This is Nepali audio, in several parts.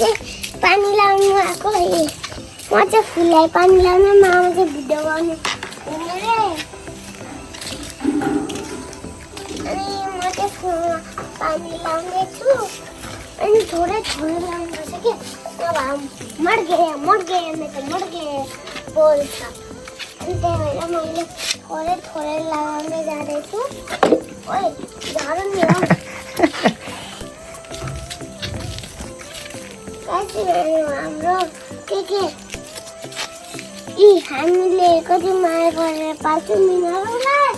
पानी लाउनु आएको म चाहिँ फुललाई पानी लाउन मामा चाहिँ भिडियो गर्नु हुने रे अनि म चाहिँ फुलमा पानी लाउँदैछु अनि थोरै थोरै लाउनुपर्छ कि नभए मर गए मैं तो मर गए बोल्छ अनि त्यही भएर मैले थोरै थोरै लगाउँदै जाँदैछु ओइ झाडु नि हो हाम्रो के यी हामीले कति माया गरेर पाल्छौँ यिनीहरूलाई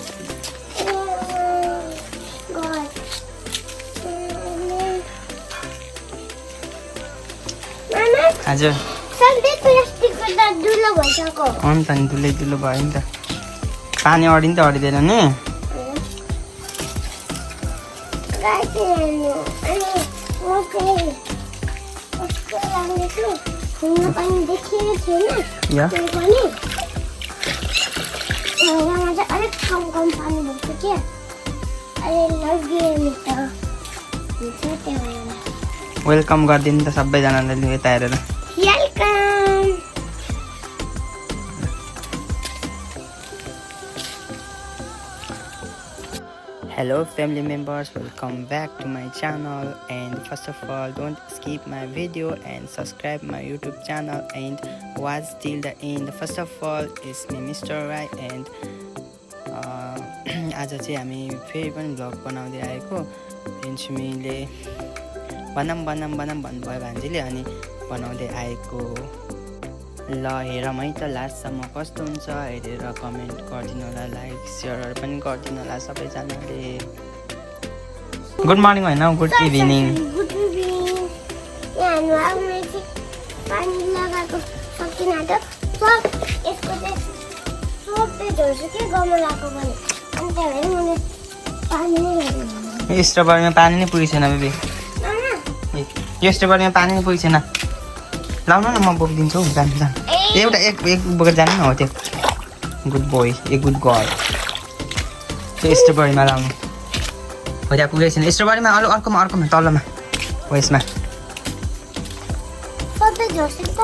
हजुर सबै प्लास्टिकको त दुलो भइसक्यो अन्त नि दुलो भयो नि त पानी अडिन त अडिँदैन नि अनि म चाहिँ कस्तो लाग्दैछु फुलमा पानी देखिएको थिएन त्यो पनि भैरामा चाहिँ अलिक कम पानी भएको क्या अहिले लगियो नि त हुन्छ त्यो भएर वेलकम गरिदिनु त सबैजनाले यता हेरेर welcome Hello family members, welcome back to my channel, and first of all don't skip my video and subscribe my YouTube channel and watch till the end. First of all it's me Mr. Rai and आज चाहिँ हामी फेरि पनि भ्लग बनाउँदै आएको इन्सुमीले बनाम भन्नुभयो भान्जीले अनि बनाउँदै आएको ल हेरौँ है त लास्टसम्म कस्तो हुन्छ हेरेर कमेन्ट गरिदिनु होला लाइक सेयर पनि गरिदिनु होला सबैजनाले गुड मर्निङ होइन गुड इभिनिङ गुड इभिनिङ यहाँ हामी पानी लगाएको सकिन आँट्यो सब यसको चाहिँ सबै झर्छ के गमलाको पनि अनि त्यही भएर मैले पानी नै लगाएको स्ट्रबेरीमा पानी नै पुगेको छैन बेबी यो स्ट्रबेरीमा पानी नै पुगेको छैन लाउनु न म बोकिदिन्छु जानु एउटा एक बोकेर जानु न हो त्यो good boy a good girl त्यो स्ट्रबेरीमा लाउनु हो त्यहाँ पुगेको छैन स्ट्रबेरीमा अर्कोमा तलमा हो यसमा सबै झर्छ त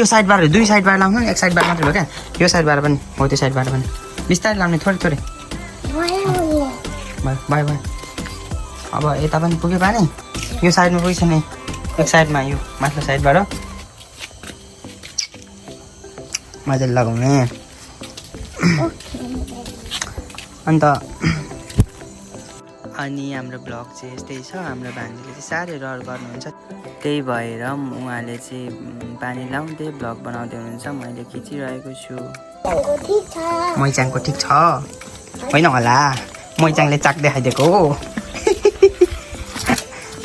यो साइडबाट दुई साइडबाट लाउनु एक साइडबाट मात्रै हो क्या यो साइडबाट पनि हो त्यो साइडबाट पनि बिस्तारै लाउने थोरै भयो अब यता पनि पुग्यो पानी यो साइडमा पुगेको छैन एक साइडमा यो माथिल्लो साइडबाट मजाले लगाउने अन्त अनि हाम्रो ब्लग चाहिँ यस्तै छ हाम्रो भान्जीले चाहिँ साह्रै रहर गर्नुहुन्छ त्यही भएर उहाँले चाहिँ पानी लाउँदै ब्लग बनाउँदै हुनुहुन्छ मैले खिचिरहेको छु मैचाङको ठिक छ होइन होला मैचाङले चाक देखाइदिएको हो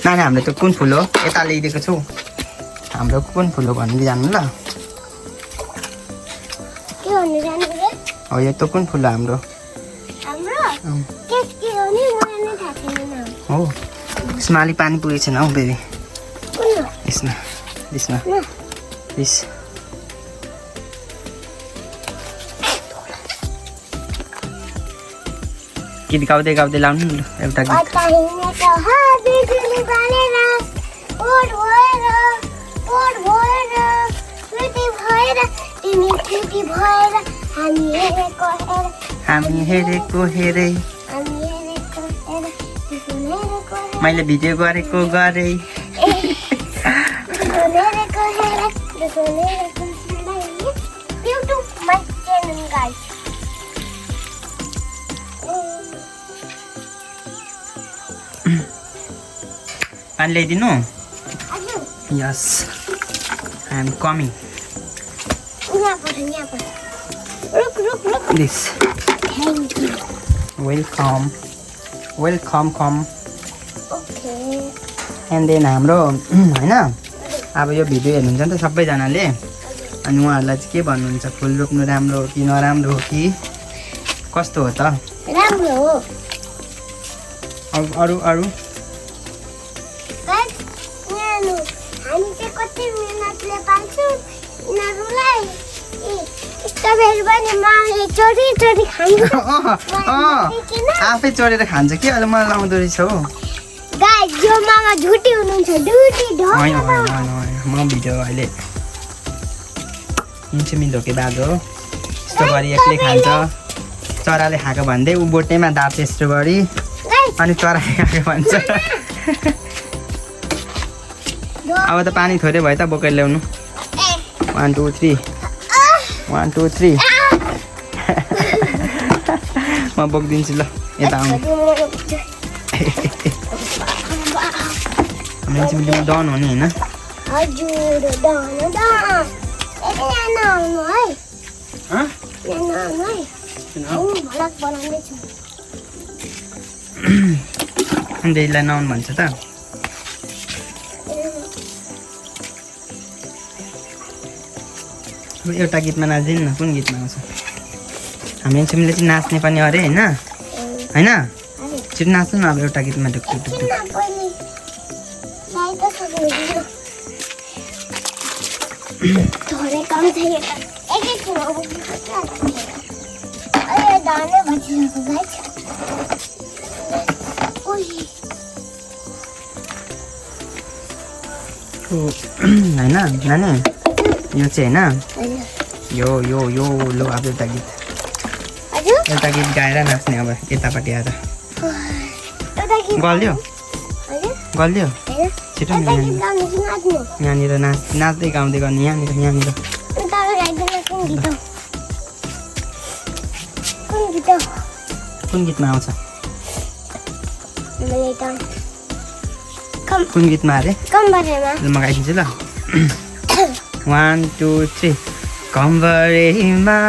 नानी हाम्रो त्यो कुन फुल हो यता ल्याइदिएको छु हाम्रो कुन फुल हो भन्नु जानु ल हो यो त कुन फुल हो हाम्रो हो यसमा अलिक पानी पुगेको छैन हौ बेबी यसमा प्लिज गीत गाउँदै लाउनु नि एउटा गीत हामी हेरेको हेरे मैले भिडियो गरेको गरे पानी ल्याइदिनु yes I am coming This. Thank you. Welcome. Come. Okay. And then हाम्रो हैन अब यो भिडियो हेर्नुहुन्छ नि त सबैजनाले अनि उहाँहरूलाई चाहिँ के भन्नुहुन्छ फुल रोप्नु राम्रो हो कि नराम्रो हो कि कस्तो हो त राम्रो हो अरु हामी चाहिँ कति मेहनतले पाल्छौँ यिनीहरूलाई पनि माले चोरी खान्छ आफै चोरेर खान्छ कि अहिले मलाई लाउँदो रहेछ हो गाइस यो मामा झुटी हुनुहुन्छ झुटी होइन ढोका होइन होइन होइन म भिडियो अहिले इन्चुमी धोकेबाज हो यस्तो गरी एक्लै खान्छ चराले खाएको भन्दै ऊ बोटेमा दाप्छ यस्तो गरी अनि चराले खाएको भन्छ अब त पानी थोरै भयो त बोकेर ल्याउनु 1 2 3 1 2 3 म बोकिदिन्छु ल यता आउनु मान्छे डन हो नि होइन हजुर डन यहाँ आउनु है यहाँ आउनु है भलक बनाउँदैछु अन्त यसलाई नआउनु भन्छ त अब एउटा गीतमा नाच्दैन न कुन गीतमा आउँछ हामी छिमीले चाहिँ नाच्ने पनि अरे होइन होइन छिटो नाच्नु न अब एउटा गीतमा ढुक ढुक ढुक थोरै कम छ यो त एकैछिन अरे दाने भइसक्यो गाइस होइन नानी यो चाहिँ होइन यो यो यो लो अब एउटा गीत एउटा गीत गाएर नाच्ने अब यतापट्टि आएर गल्यो गल्यो छिटो यहाँनिर नाच्दै गाउँदै गर्ने यहाँनिर यहाँनिर कुन गीतमा आउँछ कुन गीतमा अरे म गाइदिन्छु ल 1 2 3 कम्बरेमा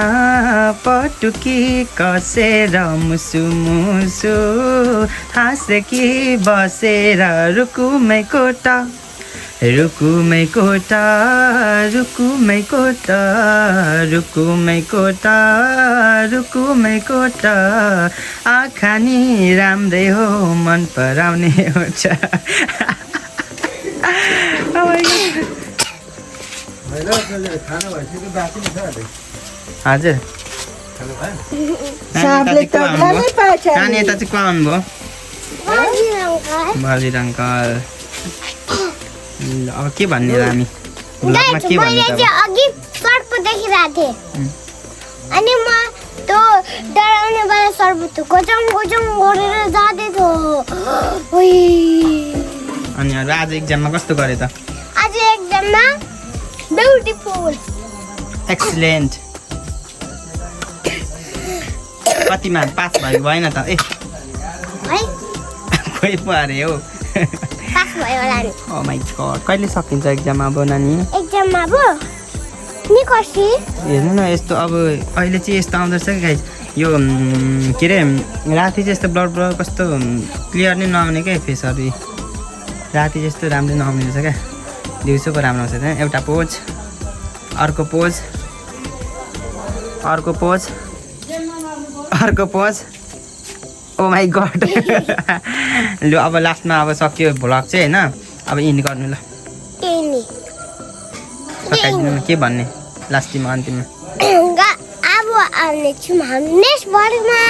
पटुकी कसेर मुसु मुसु हाँसेकी बसेर रुकुमै कोटा रुकुमै कोटा रुकुमै कोटा रुकुमै कोटा रुकुमै कोटा आँखा नि राम्रै हो मन पराउने हुन्छ हजुर नानी यता चाहिँ को आउनुभयो बलिर अङ्कल अब के भन्ने र हामी ब्लगमा के भन्ने त अघि सर्प देखिरहेको थिएँ अनि म त्यो डराउने बेला सर्प गोचङ गोचङ गरेर जाँदै थियो अनि आज एक्जाममा कस्तो गरे त आज एक्जाममा ब्युटिफुल एक्सिलेन्ट कतिमा पास भयो भएन त ए है खोइ पो अरे हो पास भयो होला नि ओ माइ गॉड कहिले सकिन्छ एक्जाम अब नानी एक्जाममा अब नि कति हेर्नु न यस्तो अब अहिले चाहिँ यस्तो आउँदो रहेछ गाइस यो के अरे राति चाहिँ यस्तो ब्लड कस्तो क्लियर नै नआउने क्या फेसहरू राति जस्तो राम्रो नआउने रहेछ क्या दिउँसोको राम्रो आउँछ त्यहाँ एउटा पोज अर्को पोज अर्को पोज अर्को पोज ओ माई गड लु अब लास्टमा अब सक्यो भ्लग चाहिँ होइन अब इन्ड गर्नु ल सकाइदिनु न के भन्ने लास्टमा अन्तिममा अब आउने छौँ हामी नेक्स्ट भ्लगमा